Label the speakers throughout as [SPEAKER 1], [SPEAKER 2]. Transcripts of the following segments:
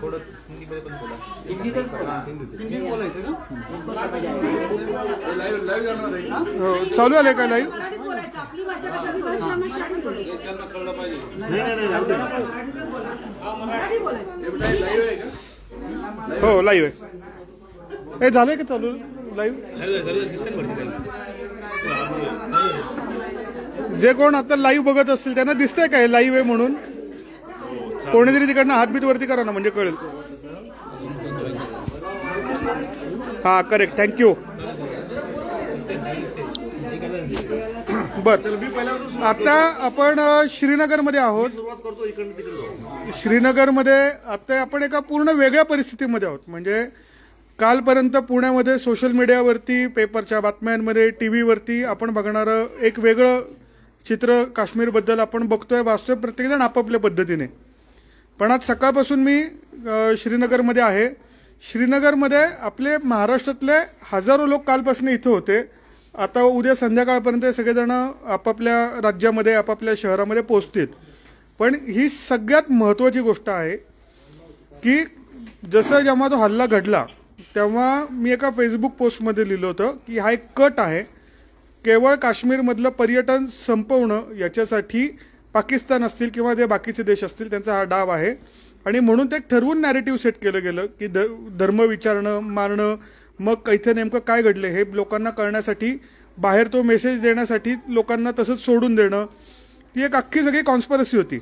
[SPEAKER 1] थोडं हिंदीमध्ये पण बोला.
[SPEAKER 2] हिंदीतच बोला. हिंदी बोलायचं का?
[SPEAKER 1] लाईव्ह जाणार आहे.
[SPEAKER 3] हो, चालू आहे का लाईव्ह?
[SPEAKER 4] आपली भाषा कशाची भाषा
[SPEAKER 1] त्यांना कळलं पाहिजे.
[SPEAKER 2] नाही
[SPEAKER 4] मराठी बोलायचं.
[SPEAKER 1] लाईव्ह आहे का?
[SPEAKER 3] हो लाईव्ह आहे. हे झालंय का चालू लाईव्ह? जे कोण आता लाईव्ह बघत असतील त्यांना दिसतंय का हे लाईव्ह आहे म्हणून? कोणीतरी तिकडनं हातबीत वरती करा ना, म्हणजे कळेल. हा करेक्ट, थँक्यू. बर, आता आपण श्रीनगरमध्ये आहोत. श्रीनगरमध्ये आता आपण एका पूर्ण वेगळ्या परिस्थितीमध्ये आहोत. म्हणजे कालपर्यंत पुण्यामध्ये सोशल मीडियावरती, पेपरच्या बातम्यांमध्ये, टी व्हीवरती आपण बघणारं एक वेगळं चित्र काश्मीरबद्दल आपण बघतोय, वाचतोय प्रत्येकजण आपापल्या पद्धतीने. पण आज सकाळपासून मी श्रीनगरमध्ये आहे. श्रीनगरमध्ये आपले महाराष्ट्रातले हजारो लोक कालपासून इथं होते. आता उद्या संध्याकाळपर्यंत सगळेजण आपापल्या राज्यामध्ये, आपापल्या शहरामध्ये पोहोचतील. पण ही सगळ्यात महत्त्वाची गोष्ट आहे की जसं जेव्हा तो हल्ला घडला तेव्हा मी एका फेसबुक पोस्टमध्ये लिहिलं होतं की हा एक कट आहे. केवळ काश्मीरमधलं पर्यटन संपवणं याच्यासाठी पाकिस्तान असतील किंवा जे बाकीचे देश असतील त्यांचा हा डाव आहे. आणि म्हणून ते ठरवून नॅरेटिव्ह सेट केलं गेलं की धर्म विचारणं, मारणं, मग इथे नेमकं काय घडलं हे लोकांना कळण्यासाठी, बाहेर तो मेसेज देण्यासाठी लोकांना तसंच सोडून देणं, ती एक अख्खी सगळी कॉन्स्परसी होती.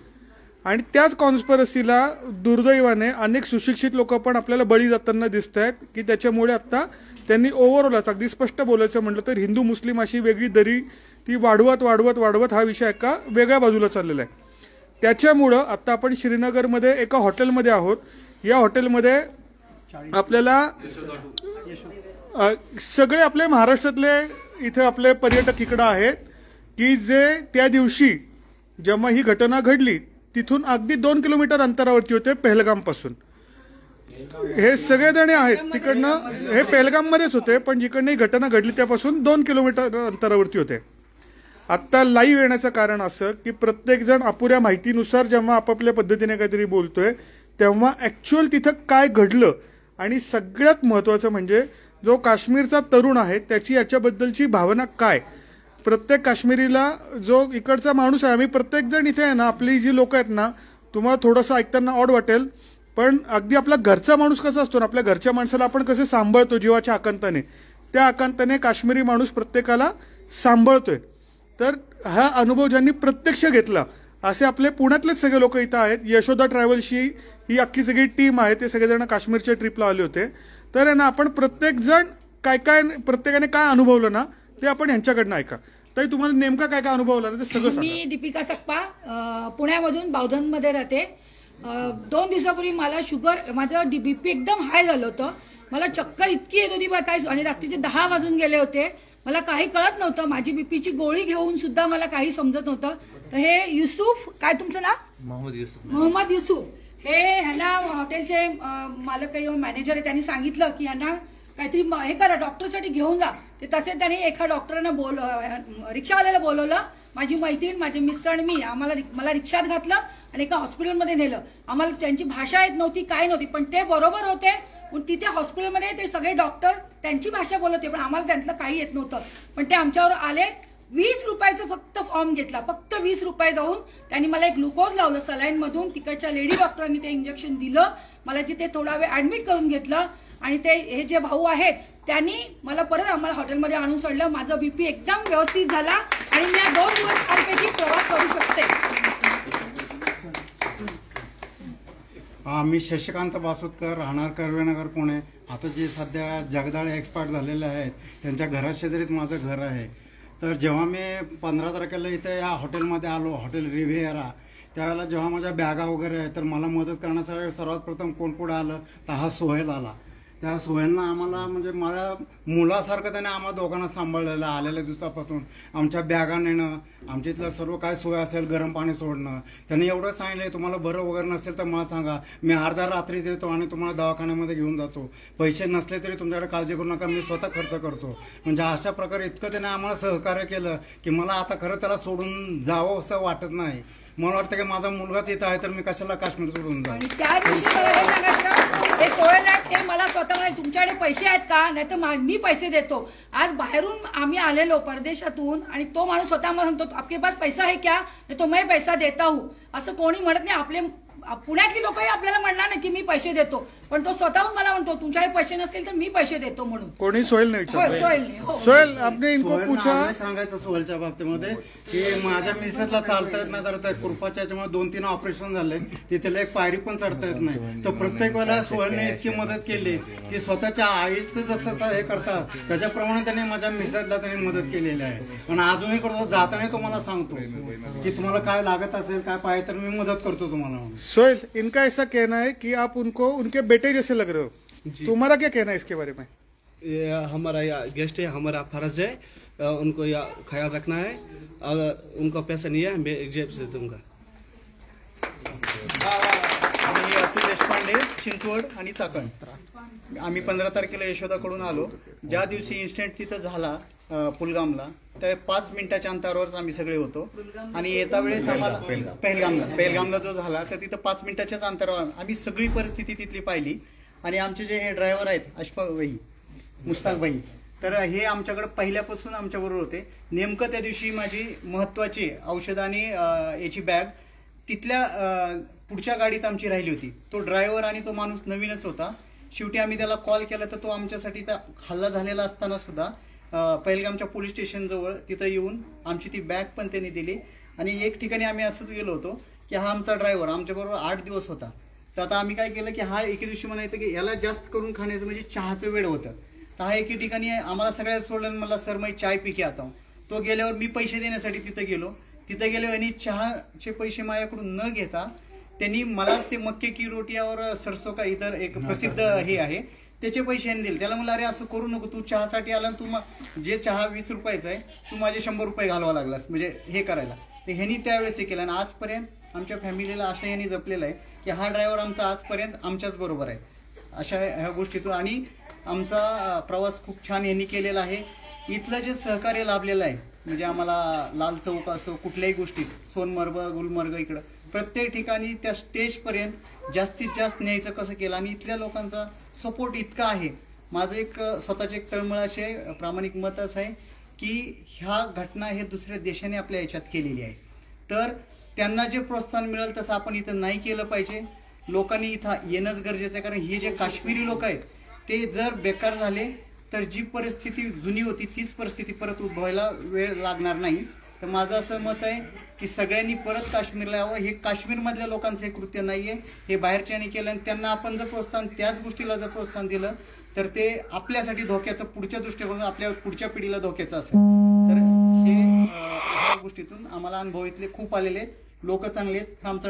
[SPEAKER 3] आणि त्याच कॉन्स्परसीला दुर्दैवाने अनेक सुशिक्षित लोक पण आपल्याला बळी जाताना दिसत आहेत की त्याच्यामुळे आत्ता त्यांनी ओव्हरऑलच अगदी स्पष्ट बोलायचं म्हटलं तर हिंदू मुस्लिम अशी वेगळी दरी ती वाढवत हा विषय एका वेगळ्या बाजूला चाललेला आहे. त्याच्यामुळं आत्ता आपण श्रीनगरमध्ये एका हॉटेलमध्ये आहोत. या हॉटेलमध्ये आपल्याला सगळे आपले महाराष्ट्रातले इथे आपले पर्यटक इकडं आहेत की जे त्या दिवशी जेव्हा ही घटना घडली तिथून अगदी 2 किलोमीटर अंतरावरती होते पहलगामपासून. हे सगळेजण आहेत तिकडनं, हे पहलगाममध्येच होते पण जिकडनं ही घटना घडली त्यापासून 2 किलोमीटर अंतरावरती होते. आत्ता लाईव्ह येण्याचं कारण असं की प्रत्येकजण अपुऱ्या माहितीनुसार जेव्हा आपापल्या पद्धतीने काहीतरी बोलतोय तेव्हा ॲक्च्युअल तिथं काय घडलं आणि सगळ्यात महत्त्वाचं म्हणजे जो काश्मीरचा तरुण आहे त्याची याच्याबद्दलची भावना काय. प्रत्येक काश्मीरीला जो इकडचा माणूस आहे, आम्ही प्रत्येकजण इथे आहे ना, आपली जी लोक आहेत ना, तुम्हाला थोडंसं ऐकताना ऑड वाटेल पण अगदी आपला घरचा माणूस कसा असतो ना, आपल्या घरच्या माणसाला आपण कसे सांभाळतो जीवाच्या आकांताने, त्या आकांताने काश्मीरी माणूस प्रत्येकाला सांभाळतोय. तर हा अनुभव ज्यांनी प्रत्यक्ष घेतला असे आपले पुण्यातलेच सगळे लोक इथं आहेत. यशोदा ट्रॅव्हल्सची ही अख्खी सगळी टीम आहे, ते सगळेजण काश्मीरच्या ट्रिपला आले होते. तर आहे ना, आपण प्रत्येकजण प्रत्येकाने काय अनुभवलं ना ते आपण यांच्याकडनं ऐका. ताई तुम्हाला नेमका काय काय अनुभव आला ते सगळं सांगा.
[SPEAKER 4] मी दीपिका सक्पा, पुण्यामधून बावधनमध्ये राहते. 2 दिवसापूर्वी मला माझं बीपी एकदम हाय झालं होतं. मला चक्कर इतकी येत होती काय, आणि रात्रीचे 10 वाजून गेले होते. मला काही कळत नव्हतं. माझी बीपीची गोळी घेऊन सुद्धा मला काही समजत नव्हतं. तर हे युसुफ, काय तुमचं नाव? मोहम्मद युसुफ. हे ह्यांना हॉटेलचे मालक काही मॅनेजर आहे, त्यांनी सांगितलं की ह्यांना काहीतरी हे करा, डॉक्टरसाठी घेऊन जा. ते तसे त्यांनी एका डॉक्टरांना रिक्षावाल्याला बोलवलं. माझी मैत्रीण, माझे मिस्टर आणि मी, मला रिक्षात घातलं आणि एका हॉस्पिटलमध्ये नेलं. आम्हाला त्यांची भाषा येत नव्हती, काय नव्हती, पण ते बरोबर होते. तिथे हॉस्पिटलमध्ये ते सगळे डॉक्टर त्यांची भाषा बोलत होते पण आम्हाला त्यातलं काही येत नव्हतं. पण ते आमच्यावर आले. 20 रुपयाचं फक्त फॉर्म घेतला, फक्त 20 रुपये देऊन त्यांनी मला एक ग्लुकोज लावलं सलाईन मधून. तिकडच्या लेडी डॉक्टरांनी ते इंजेक्शन दिलं. मला तिथे थोडा वेळ ऍडमिट करून घेतलं आणि ते हे जे भाऊ आहेत त्यांनी मला परत आम्हाला हॉटेलमध्ये आणून सोडलं. माझा बीपी एकदम व्यवस्थित झाला आणि मी 2 दिवस छानपैकी प्रवास करू शकते.
[SPEAKER 5] मी शशिकांत बासुतकर, राहणार कर्वेनगर, पुणे. आता जे सध्या जगदाळे एक्सपायर झालेले आहेत त्यांच्या घराशेजारीच माझं घर आहे. तर जेव्हा मी 15 तारखेला इथे या हॉटेलमध्ये आलो, हॉटेल रिव्हिएरा, त्यावेळेला जेव्हा माझ्या बॅगा वगैरे आहे तर मला मदत करण्यासाठी सर्वात प्रथम कोण पुढे आलं तर हा सोहेल आला. त्या सोहेलनं आम्हाला म्हणजे माझ्या मुलासारखं त्याने आम्हाला दोघांना सांभाळलेलं. आलेल्या दिवसापासून आमच्या बॅगा नेणं, आमच्या इथलं सर्व काय सोय असेल, गरम पाणी सोडणं. त्यांनी एवढं सांगितलं तुम्हाला बरं वगैरे नसेल तर मला सांगा, मी अर्ध्या रात्री देतो आणि तुम्हाला दवाखान्यामध्ये घेऊन जातो. पैसे नसले तरी तुमच्याकडे काळजी करू नका, मी स्वतः खर्च करतो. म्हणजे अशा प्रकारे इतकं त्याने आम्हाला सहकार्य केलं की मला आता खरं त्याला सोडून जावं असं वाटत नाही. मला वाटतं की माझा मुलगाच इथं आहे तर मी कशाला काश्मीर सोडून जाऊ.
[SPEAKER 4] सोहेल आहेत ते मला स्वतः म्हणाले तुमच्याकडे पैसे आहेत का, नाही तर मी पैसे देतो. आज बाहेरून आम्ही आलेलो परदेशातून आणि तो माणूस स्वतः मला म्हणतो आपके पास पैसा है क्या, तो मैं पैसा देता हूँ. असं कोणी म्हणत नाही. आपले पुण्यातली लोकही आपल्याला म्हणणार नाही की मी पैसे देतो, पण तो स्वतःहून मला म्हणतो तुमच्याकडे पैसे नसतील तर मी पैसे देतो म्हणून.
[SPEAKER 3] कोणी सोहेल नाही
[SPEAKER 4] होय,
[SPEAKER 3] विचारलं.
[SPEAKER 4] सोहेल नाही. हो.
[SPEAKER 3] सोहेल आपने इनको
[SPEAKER 5] सोहेलनं
[SPEAKER 3] पूछा.
[SPEAKER 5] आम्हाला सांगायचं सोहेलच्या बाबतीमध्ये की माझ्या मिसेसला चालता येत नाही, तर त्या कृपाच्या याच्यामुळे 2-3 ऑपरेशन झाले, ते त्याला एक पायरी पण चढता येत नाही. तर प्रत्येक वेळेला सोहेलने इतकी मदत केली की स्वतःच्या आईचं जसं हे करतात त्याच्याप्रमाणे त्याने माझ्या मिसेसला त्यांनी मदत केलेली आहे. पण अजूनही करतो, जाताना तो मला सांगतो की तुम्हाला काय लागत असेल काय पाहिजे तर मी मदत करतो तुम्हाला.
[SPEAKER 3] सोहेल, इनका ऐसा कहना है कि आप उनको उनके बेटे जैसे लग रहे हो, तुम्हारा क्या कहना है इसके बारे में?
[SPEAKER 2] ये हमारा गेस्ट है, हमारा फर्ज है उनको ख्याल रखना है. अगर उनका पैसा नहीं है मैं जेब से दूंगा.
[SPEAKER 6] आम्ही अतुल देशपांडे, चिंचवड आणि चाकण. आम्ही 15 तारखेला यशोदाकडून आलो. ज्या दिवशी इन्सिडेंट तिथं झाला पुलगामला, त्या 5 मिनिटाच्या अंतरावरच आम्ही सगळे होतो. आणि येता वेळेस आम्हाला पेहलगामला जो झाला तर तिथं 5 मिनिटाच्याच अंतरावर आम्ही सगळी परिस्थिती तिथली पाहिली. आणि आमचे जे हे ड्रायव्हर आहेत अशफाक भाई, मुश्ताक भाई, तर हे आमच्याकडे पहिल्यापासून आमच्याबरोबर होते. नेमकं त्या दिवशी माझी महत्वाची औषध आणि याची बॅग तिथल्या पुढच्या गाडीत आमची राहिली होती. तो ड्रायव्हर आणि तो माणूस नवीनच होता. शेवटी आम्ही त्याला कॉल केला तर तो आमच्यासाठी त्या हल्ला झालेला असताना सुद्धा पहिलगामच्या पोलीस स्टेशन जवळ तिथं येऊन आमची ती बॅग पण त्यांनी दिली. आणि एक ठिकाणी आम्ही असंच गेलो होतो की हा आमचा ड्रायव्हर आमच्याबरोबर 8 दिवस होता. तर आता आम्ही काय केलं की हा एके दिवशी म्हणायचं की याला जास्त करून खाण्याचं म्हणजे चहाचं वेळ होतं. तर हा एके ठिकाणी आम्हाला सगळ्यात सोडलं, मला सर मी चाय पी के आता हूं. तो गेल्यावर मी पैसे देण्यासाठी तिथं गेलो. तिथं गेलो आणि चहाचे पैसे माझ्याकडून न घेता त्यांनी मला ते मक्के की रोटी और सरसो का इतर एक प्रसिद्ध हे आहे त्याचे पैसे यांनी दिले. त्याला म्हणलं अरे असं करू नको, तू चहासाठी आला, तू जे चहा 20 रुपयाचा आहे तू माझे 100 रुपये घालवा लागलास म्हणजे हे करायला. तर ह्यांनी त्यावेळेस हे केलं. आणि आजपर्यंत आमच्या फॅमिलीला अशा यांनी जपलेलं आहे की हा ड्रायव्हर आमचा आजपर्यंत आमच्याच बरोबर आहे. अशा ह्या गोष्टीतून आणि आमचा प्रवास खूप छान यांनी केलेला आहे. इथलं जे सहकार्य लाभलेलं आहे म्हणजे आम्हाला लाल चौक असो कुठल्याही गोष्टीत, सोनमर्ग, गुलमर्ग, इकडं प्रत्येक ठिकाणी त्या स्टेजपर्यंत जास्तीत जास्त न्यायचं कसं केलं. आणि इथल्या लोकांचा सपोर्ट इतका आहे. माझं एक स्वतःचे एक तळमळ असे प्रामाणिक मत असं आहे की ह्या घटना हे दुसऱ्या देशाने आपल्या याच्यात केलेली आहे. तर त्यांना जे प्रोत्साहन मिळेल तसं आपण इथं नाही केलं पाहिजे. लोकांनी इथं येणंच गरजेचं आहे. कारण हे जे काश्मीरी लोक आहेत ते जर बेकार झाले तर जी परिस्थिती जुनी होती तीच परिस्थिती परत उद्भवायला वेळ लागणार नाही. तर माझं असं मत आहे की सगळ्यांनी परत काश्मीरला यावं. हे काश्मीरमधल्या लोकांचं हे कृत्य नाही आहे, हे बाहेरच्यांनी केलं. आणि त्यांना आपण जर प्रोत्साहन त्याच गोष्टीला जर प्रोत्साहन दिलं तर ते आपल्यासाठी धोक्याचं, पुढच्या दृष्टिकोनातून आपल्या पुढच्या पिढीला धोक्याचं असेल. तर हे ह्या गोष्टीतून आम्हाला अनुभव इथले खूप आलेले आहेत. लोक चांगले आहेत. आमचा